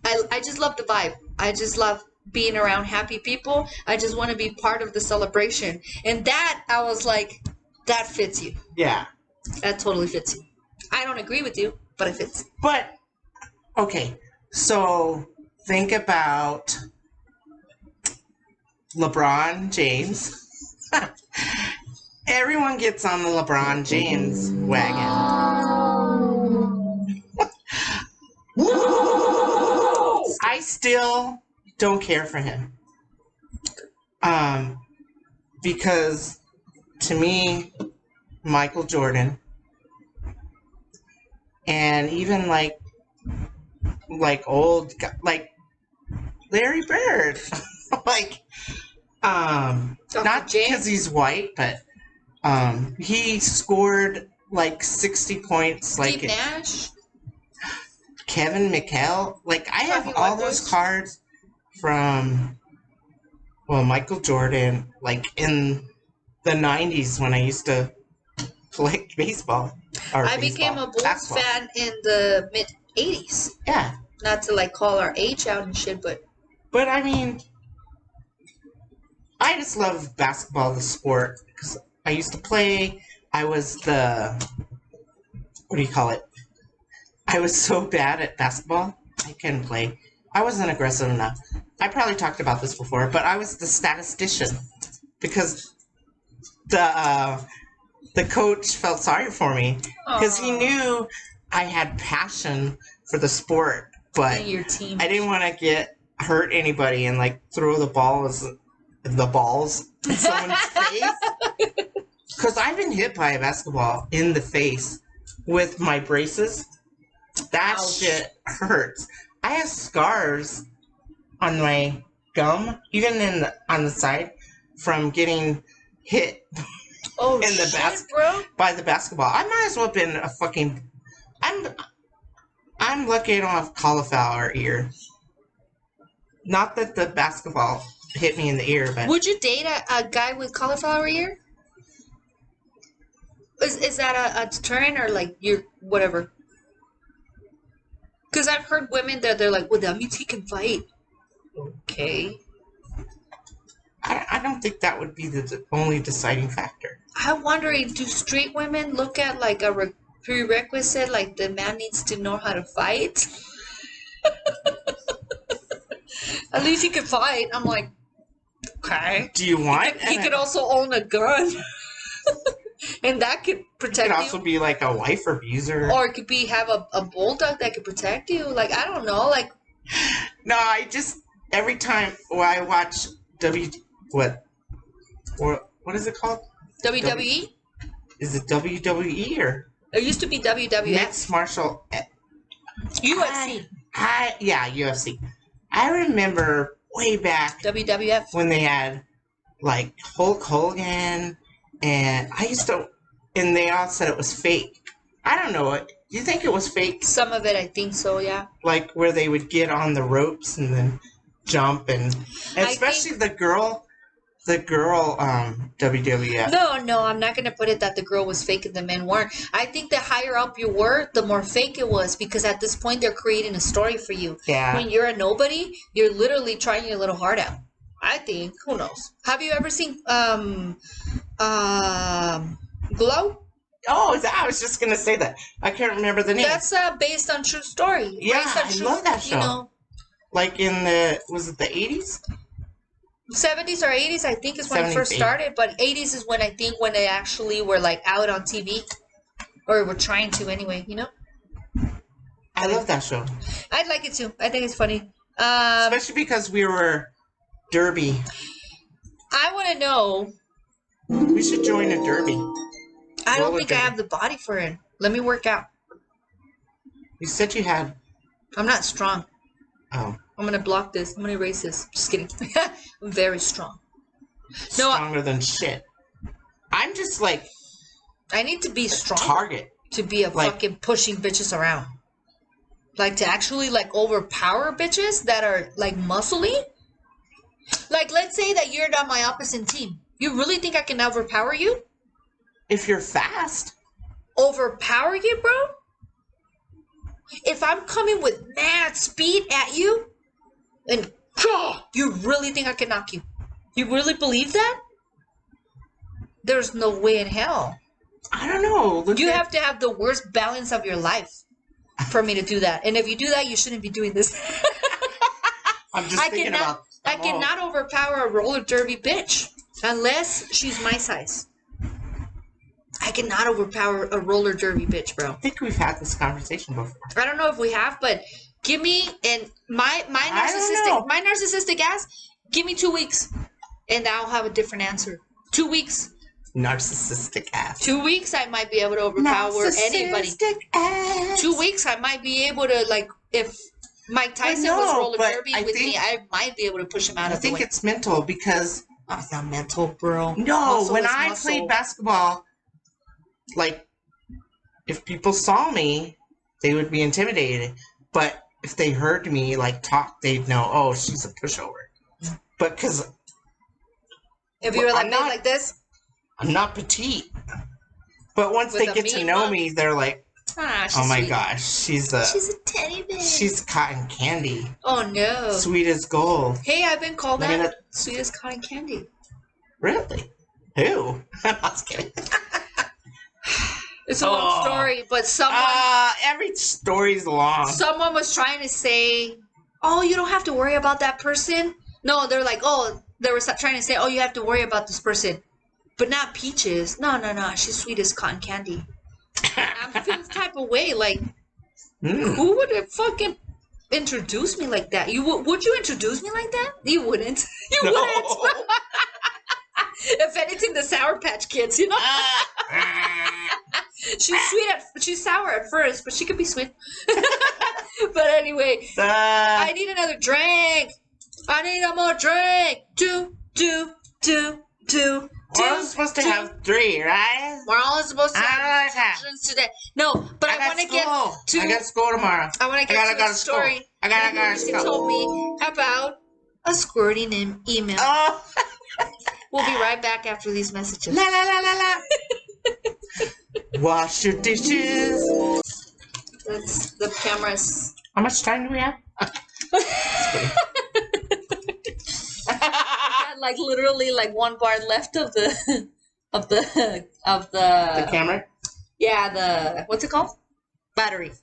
I just love the vibe. I just love being around happy people. I just want to be part of the celebration. And that, I was like, that fits you. Yeah. That totally fits you. I don't agree with you, but it fits. But, okay, so think about LeBron James. Everyone gets on the LeBron James wagon. I still don't care for him. Because to me, Michael Jordan, and even like old, like Larry Bird, like, not because he's white, but he scored like 60 points. Like Steve Nash, Kevin McHale. Like I have all those cards from Michael Jordan, like in the 90s when I used to play baseball. I became a Bulls fan in the mid 80s. Yeah. Not to like call our age out and shit, but I mean, I just love basketball, the sport, because I used to play. I was what do you call it? I was so bad at basketball, I couldn't play. I wasn't aggressive enough. I probably talked about this before, but I was the statistician because the coach felt sorry for me because he knew I had passion for the sport, but your team. I didn't want to hurt anybody and like throw the balls in someone's face. Because I've been hit by a basketball in the face with my braces. That shit hurts. I have scars on my gum, even on the side, from getting hit in the by the basketball. I might as well have been a fucking. I'm lucky I don't have cauliflower ear. Not that the basketball hit me in the ear, but would you date a guy with cauliflower ear? Is that a deterrent or like you're whatever? Because I've heard women that they're like, well, that means he can fight. Okay. I don't think that would be the only deciding factor. I'm wondering, do straight women look at like a prerequisite, like the man needs to know how to fight? At least he could fight. I'm like, okay. Do you want? He could also own a gun. And that could protect you. It could also be like a wife abuser. Or it could be have a bulldog that could protect you. Like, I don't know. Like, no, I just, every time I watch what is it called? WWE? Is it WWE or? It used to be WWF. Mixed martial. UFC. Yeah, UFC. I remember way back. WWF. When they had like Hulk Hogan. And and they all said it was fake. I don't know it. Do you think it was fake? Some of it, I think so, yeah. Like where they would get on the ropes and then jump and especially the girl WWF. No, I'm not going to put it that the girl was fake and the men weren't. I think the higher up you were, the more fake it was because at this point they're creating a story for you. Yeah. When you're a nobody, you're literally trying your little heart out. I think. Who knows? Have you ever seen Glow? Oh, I was just gonna say that. I can't remember the name. That's based on true story. Yeah, I love that show. Like was it the 80s? 70s or 80s, I think, is when it first 70s, started. But 80s is when I think when they actually were like out on TV, or were trying to anyway. You know. I love that show. I'd like it too. I think it's funny. Especially because we were derby. I want to know. We should join a derby. I don't think I have the body for it. Let me work out. You said you had. I'm not strong. Oh. I'm going to block this. I'm going to erase this. Just kidding. I'm very strong. Stronger than shit. I'm just like. I need to be strong. Target. To be a fucking pushing bitches around. Like to actually like overpower bitches that are like muscly. Like let's say that you're on my opposite team. You really think I can overpower you? If you're fast. Overpower you, bro? If I'm coming with mad speed at you, and you really think I can knock you? You really believe that? There's no way in hell. I don't know. You have to have the worst balance of your life for me to do that. And if you do that, you shouldn't be doing this. I'm just thinking about. I cannot overpower a roller derby bitch unless she's my size. I cannot overpower a roller derby bitch, bro. I think we've had this conversation before. I don't know if we have, but give me and my narcissistic ass. Give me 2 weeks, and I'll have a different answer. 2 weeks. Narcissistic ass. 2 weeks, I might be able to overpower anybody. Ass. 2 weeks, I might be able to, like, if Mike Tyson was roller derby with me, I might be able to push him out of the way. I think it's mental because... Oh, it's not mental, bro. No, muscle when I played basketball, like, if people saw me, they would be intimidated. But if they heard me, like, talk, they'd know, oh, she's a pushover. But because... If you were like this? I'm not petite. But once they get to know me, they're like, oh my gosh, she's a teddy bear. She's cotton candy. Oh no. Sweet as gold. Hey, I've been called that. Sweet as cotton candy. Really? Who? I was kidding. It's a long story, but someone... every story's long. Someone was trying to say, oh, you don't have to worry about that person. No, they're like, they were trying to say, oh, you have to worry about this person. But not Peaches. No. She's sweet as cotton candy. I'm feeling the type of way, like, who would have fucking introduced me like that? Would you introduce me like that? You wouldn't. You wouldn't. If anything, the Sour Patch Kids, you know? She's sour at first, but she could be sweet. But anyway, I need another drink. I need a more drink. We're only supposed to have 3, right? We're only supposed to have drinks today. No, but I want to get to... I got school tomorrow. I want to get to the story. I gotta She told me about a squirting email. Oh. We'll be right back after these messages. La la la la la. Wash your dishes. That's the cameras. How much time do we have? Like literally like 1 bar left of the the camera. Yeah, what's it called? Battery.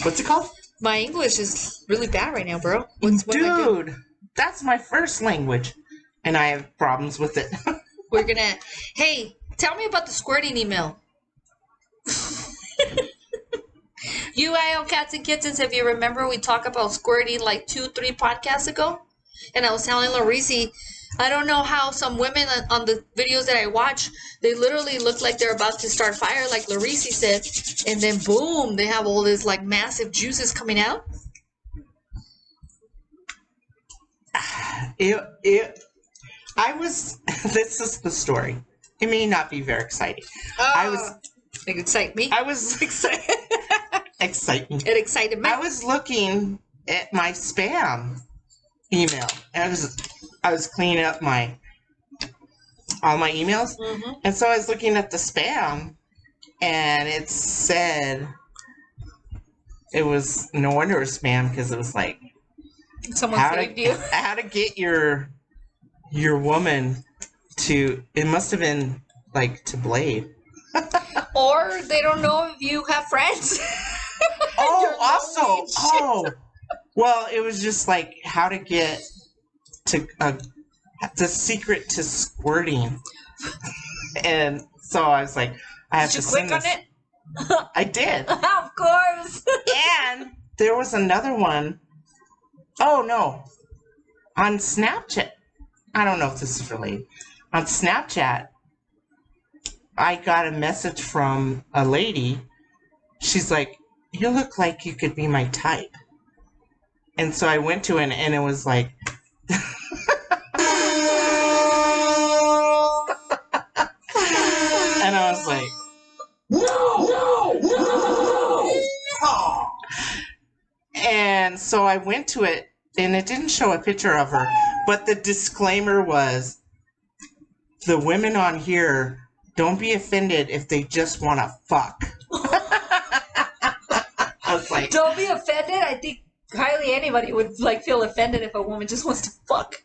What's it called? My English is really bad right now, bro. Dude, that's my first language, and I have problems with it. Hey, tell me about the squirting email. UIO Cats and Kittens, if you remember, we talked about squirting like 2-3 podcasts ago, and I was telling Larisi, I don't know how some women on the videos that I watch, they literally look like they're about to start fire, like Larisi said, and then boom, they have all this like massive juices coming out. This is the story. It may not be very exciting. It excited me. I was excited. Exciting. It excited me. I was looking at my spam email. I was cleaning up all my emails, and so I was looking at the spam, and it said it was no wonder it was spam because it was like someone saved you. How to get your woman to? It must have been like to Blade. Or they don't know if you have friends. Well, it was just like how to get to the secret to squirting. And so I was like, I have to send this. Did you click on it? I did. Of course. And there was another one. Oh, no. On Snapchat. I don't know if this is related. On Snapchat, I got a message from a lady. She's like, you look like you could be my type. And so I went to it, and it was like... And I was like, no! Oh. And so I went to it, and it didn't show a picture of her, but the disclaimer was, the women on here, don't be offended if they just want to fuck. I was like, don't be offended? I think hardly anybody would like feel offended if a woman just wants to fuck.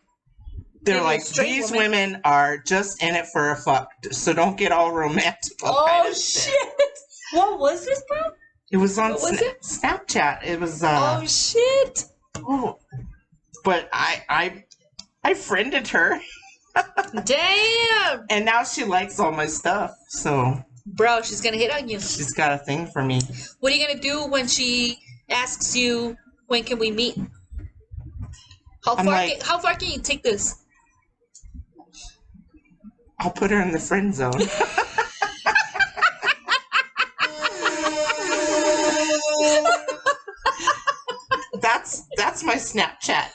They're like, these women are just in it for a fuck, so don't get all romantic. Oh, shit. What was this, bro? It was on Snapchat. It was... oh, shit. Oh, but I friended her. Damn. And now she likes all my stuff, so... Bro, she's gonna hit on you. She's got a thing for me. What are you gonna do when she asks you, when can we meet? How far can you take this? I'll put her in the friend zone. That's my Snapchat.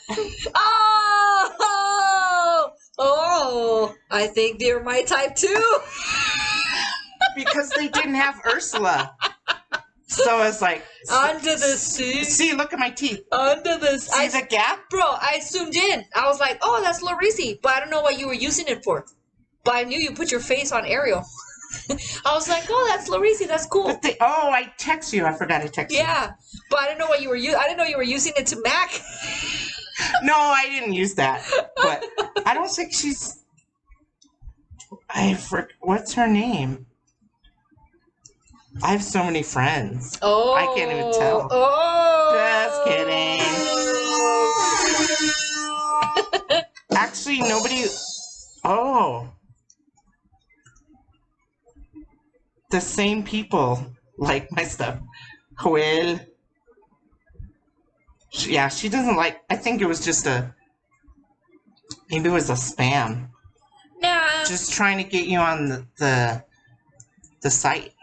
Oh, I think they're my type too. Because they didn't have Ursula. So I was like... Under the sea. See, look at my teeth. Under the sea. See the gap? Bro, I zoomed in. I was like, oh, that's Larisi. But I don't know what you were using it for. But I knew you put your face on Ariel. I was like, oh, that's Larisi. That's cool. I text you. I forgot to text you. Yeah. But I didn't know what you were using. I didn't know you were using it to Mac. No, I didn't use that. But I don't think she's... What's her name? I have so many friends. Oh. I can't even tell. Oh. Just kidding. Actually, nobody... Oh. The same people like my stuff. Joel. Yeah, she doesn't like... I think it was just maybe it was a spam. Nah. Just trying to get you on the site.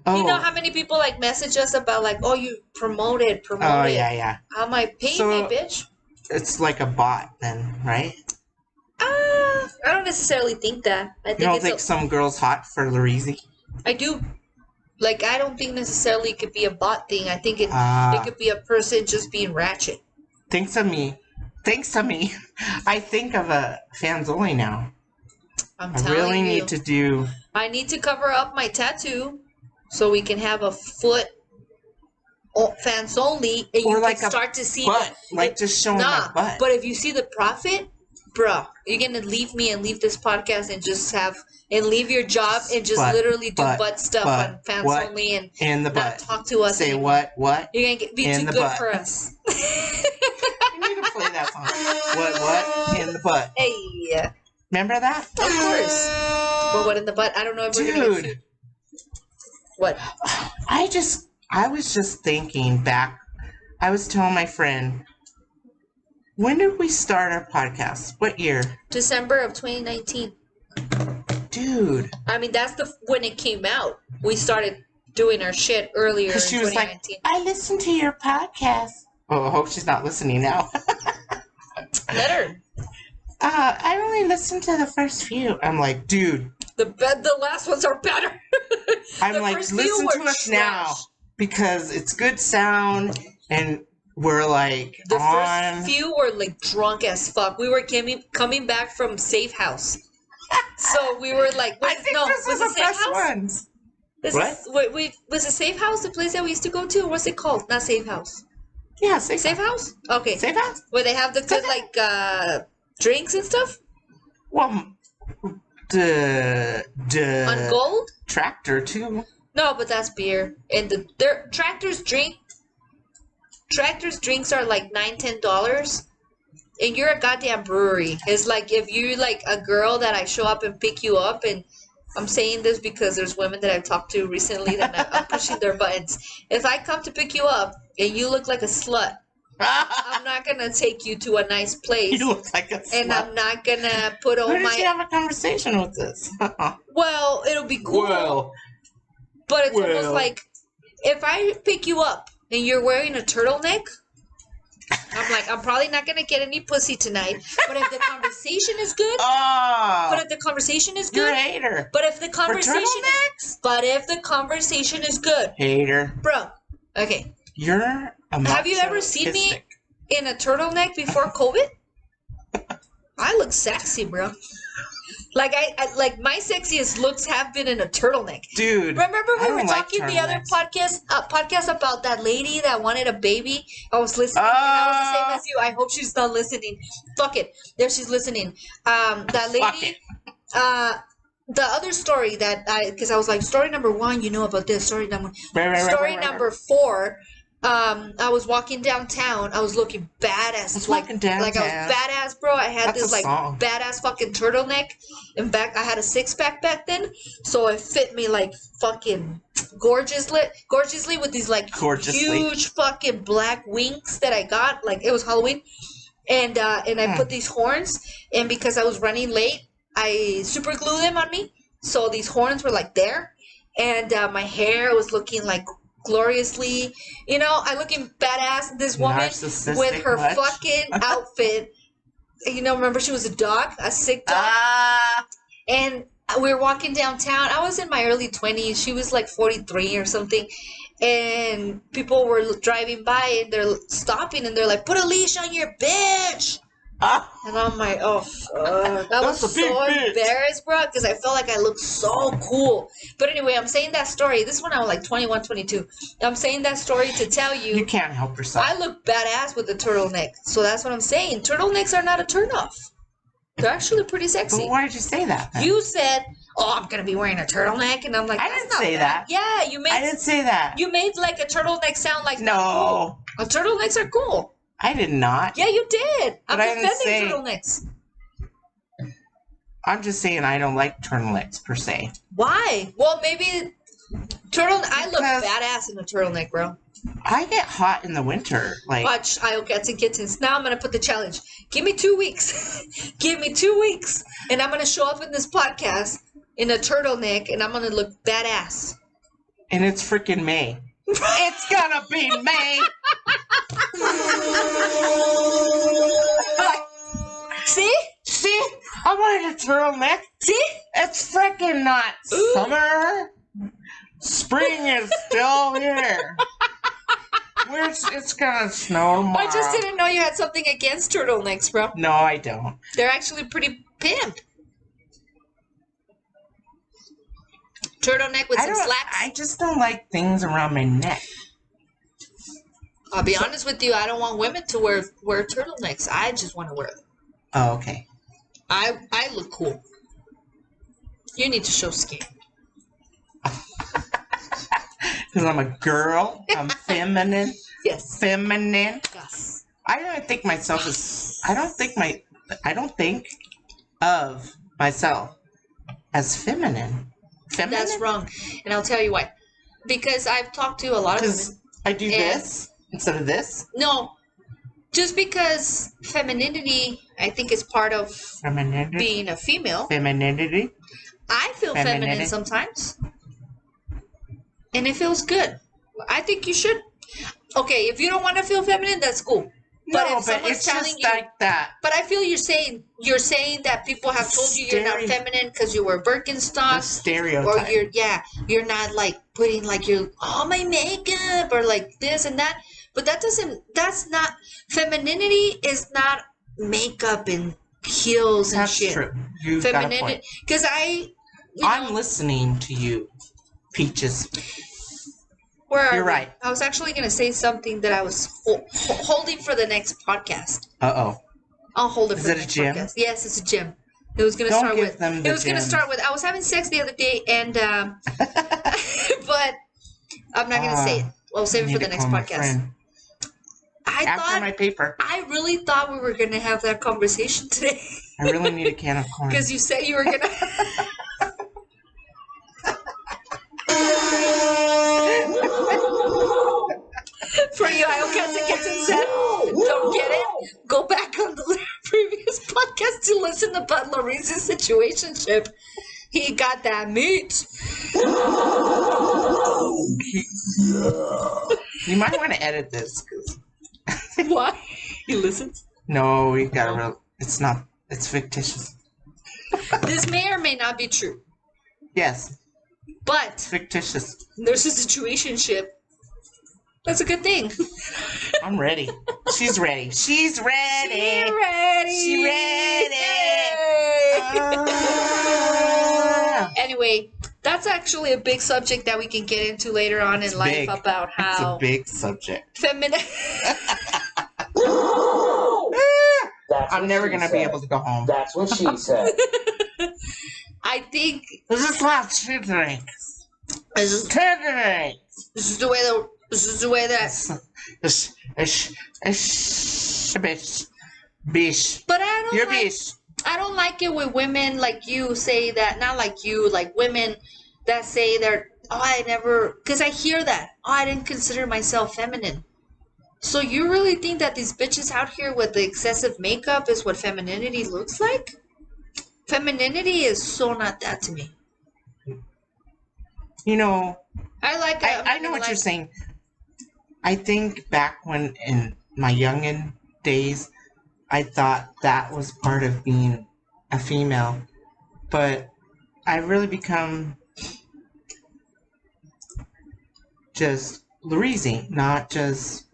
Oh. You know how many people like message us about like, oh, you promoted. Oh, yeah. I'm like, pay me, bitch. It's like a bot then, right? I don't necessarily think that. I think you don't think some girl's hot for Larisi? I do. Like, I don't think necessarily it could be a bot thing. I think it could be a person just being ratchet. Thanks to me. I think of a fans only now. I really need to do... I need to cover up my tattoo so we can have a foot fans only, and you like can start to see butt, like just showing my butt. But if you see the profit, bro, you're gonna leave me and leave this podcast and just leave your job and just literally do butt stuff on fans only and in the not talk to us. Say anymore. What? You're gonna be too good for us. You need to play that song. What in the butt? Hey. Remember that? Of course. But what in the butt? I don't know if we're gonna get sued. What? I was just thinking back. I was telling my friend, when did we start our podcast? What year? December of 2019. Dude. I mean, that's when it came out. We started doing our shit earlier in 2019. She was like, I listened to your podcast. Oh, I hope she's not listening now. Let her. I only listened to the first few. I'm like, dude. The last ones are better. I'm like, listen to us now because it's good sound and we're like the first few were like drunk as fuck. We were coming back from Safe House, so we were like, this was the best ones. What? Was it Safe House the place that we used to go to? What's it called? Not Safe House. Yeah, Safe House. Okay, Safe House. Where they have the good like drinks and stuff. Well. On Gold? Tractor too. No, but that's beer. And their tractors drink Tractor's drinks are like $9-10, and you're a goddamn brewery. It's like if you like a girl that I show up and pick you up, and I'm saying this because there's women that I've talked to recently that I'm pushing their buttons. If I come to pick you up and you look like a slut, I'm not gonna take you to a nice place. You look like a slut. And I'm not gonna put all Where my. did you have a conversation with this? Well, it'll be cool. Well, but it's almost like if I pick you up and you're wearing a turtleneck, I'm like, I'm probably not gonna get any pussy tonight. But if the conversation is good, you're a hater. But if the conversation is good, hater, bro. Okay, you're a have you ever seen me in a turtleneck before COVID? I look sexy, bro. Like I like my sexiest looks have been in a turtleneck. Dude, remember we were talking the other podcast about that lady that wanted a baby? I was listening and I was the same as you. I hope she's not listening. Fuck it. There she's listening. That lady the other story that because I was like, story number 1, you know about this. Story number 4. I was walking downtown. I was looking badass. Like I was badass, bro. I had this like badass fucking turtleneck. And back, I had a 6-pack back then. So it fit me like fucking gorgeously with these like huge fucking black wings that I got. Like it was Halloween. And I put these horns. And because I was running late, I super glued them on me. So these horns were like there. And my hair was looking like gloriously, I looking badass. This woman with her fucking outfit, remember she was a dog, a sick dog, and we were walking downtown. I was in my early 20s. She was like 43 or something, and people were driving by and they're stopping and they're like, "Put a leash on your bitch." And I'm like, oh, fuck. I was so embarrassed, bro, because I felt like I looked so cool. But anyway, I'm saying that story. This one I was like 21, 22. I'm saying that story to tell you. You can't help yourself. I look badass with a turtleneck. So that's what I'm saying. Turtlenecks are not a turnoff. They're actually pretty sexy. But why did you say that then? You said, I'm going to be wearing a turtleneck. And I'm like, I didn't say that. Yeah, you made. I didn't say that. You made like a turtleneck sound like no. Cool. Turtlenecks are cool. I did not. Yeah, you did. I'm defending turtlenecks. I'm just saying I don't like turtlenecks per se. Why? Well, maybe I look badass in a turtleneck, bro. I get hot in the winter. Like, watch, I'll get to kittens. Now I'm gonna put the challenge. Give me 2 weeks. Give me 2 weeks, and I'm gonna show up in this podcast in a turtleneck, and I'm gonna look badass. And it's freaking May. It's gonna be May. See, I wanted a turtleneck. See, it's freaking not summer. Spring is still here. It's gonna snow tomorrow. I just didn't know you had something against turtlenecks, bro. No, I don't. They're actually pretty pimp. Turtleneck with some slacks. I just don't like things around my neck. I'll be honest with you. I don't want women to wear turtlenecks. I just want to wear them. Oh, okay. I look cool. You need to show skin. Because I'm a girl. I'm feminine. Yes. Feminine. Yes. I don't think myself as. I don't think of myself as feminine. Feminine? That's wrong. And I'll tell you why. Because I've talked to a lot of women. I do this instead of this? No. Just because femininity, I think, is part of being a female. Femininity? I feel feminine sometimes. And it feels good. I think you should. Okay, if you don't want to feel feminine, that's cool. But no, if someone's it's telling just you, like that. But I feel you're saying that people have told you you're not feminine because you wear Birkenstocks. Stereotype. Or you're not like putting like my makeup or like this and that. But that's not, femininity is not makeup and heels and shit. That's true. You've got a point. Because I'm listening to you, Peaches. You're right. I was actually going to say something that I was holding for the next podcast. Uh-oh. I'll hold it for the next podcast. Yes, it's a gym. It was going to start with. It was going to start with. I was having sex the other day, and but I'm not going to say it. I'll save it for the next podcast. after my paper. I really thought we were going to have that conversation today. I really need a can of corn. Because you said you were going to... For you Iocats that gets upset, don't get it, go back on the previous podcast to listen about Laurice's situationship. He got that meat. You might want to edit this. Why? He listens? No, we got a real... It's not... It's fictitious. This may or may not be true. Yes. But... It's fictitious. There's a situationship. That's a good thing. I'm ready. She's ready. She's ready. She's ready. She's ready. Anyway, that's actually a big subject that we can get into later on in life about how... It's a big subject. I'm never going to be able to go home. That's what she said. I think... This is not two drinks. This is 10 drinks. This is the way that... Bish. But I don't You're like... bish. I don't like it when women like you say that, not like you, like women that say they're, because I hear that, I didn't consider myself feminine. So you really think that these bitches out here with the excessive makeup is what femininity looks like? Femininity is so not that to me. You know, I know what you're saying. I think back when in my youngin' days, I thought that was part of being a female, but I really become just Laurice, not just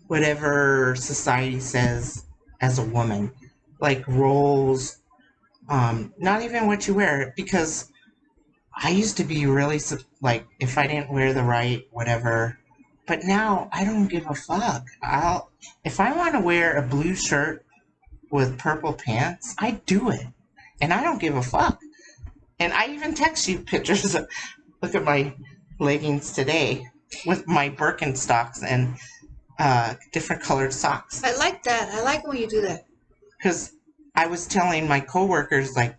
whatever society says as a woman, like roles, not even what you wear, because I used to be really like if I didn't wear the right whatever. But now I don't give a fuck. If I want to wear a blue shirt with purple pants, I do it. And I don't give a fuck. And I even text you pictures of, look at my leggings today with my Birkenstocks and different colored socks. I like that. I like when you do that. Because I was telling my coworkers, like,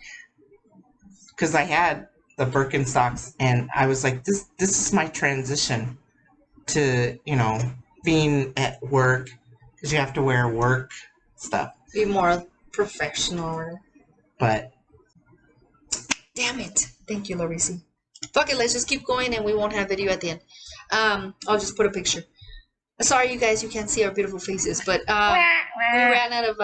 because I had the Birkenstocks and I was like, this is my transition to, being at work, because you have to wear work stuff. Be more professional. But damn it. Thank you, Laurice. Fuck it, let's just keep going and we won't have video at the end. I'll just put a picture. Sorry, you guys, you can't see our beautiful faces, but we ran out of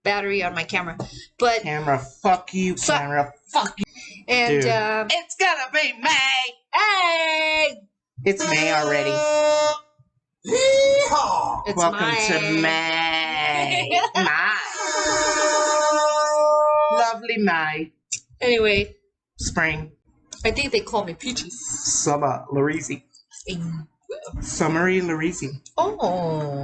battery on my camera. But camera, fuck you, camera, fuck you. And dude, it's gonna be May. Hey! It's May already. It's welcome to May. May. Lovely May. Anyway. Spring. I think they call me Peaches. Summer Laurice. Summery Laurice. Oh.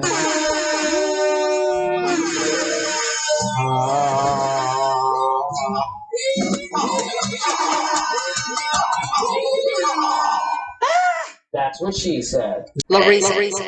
That's what she said. Laurice. Pages.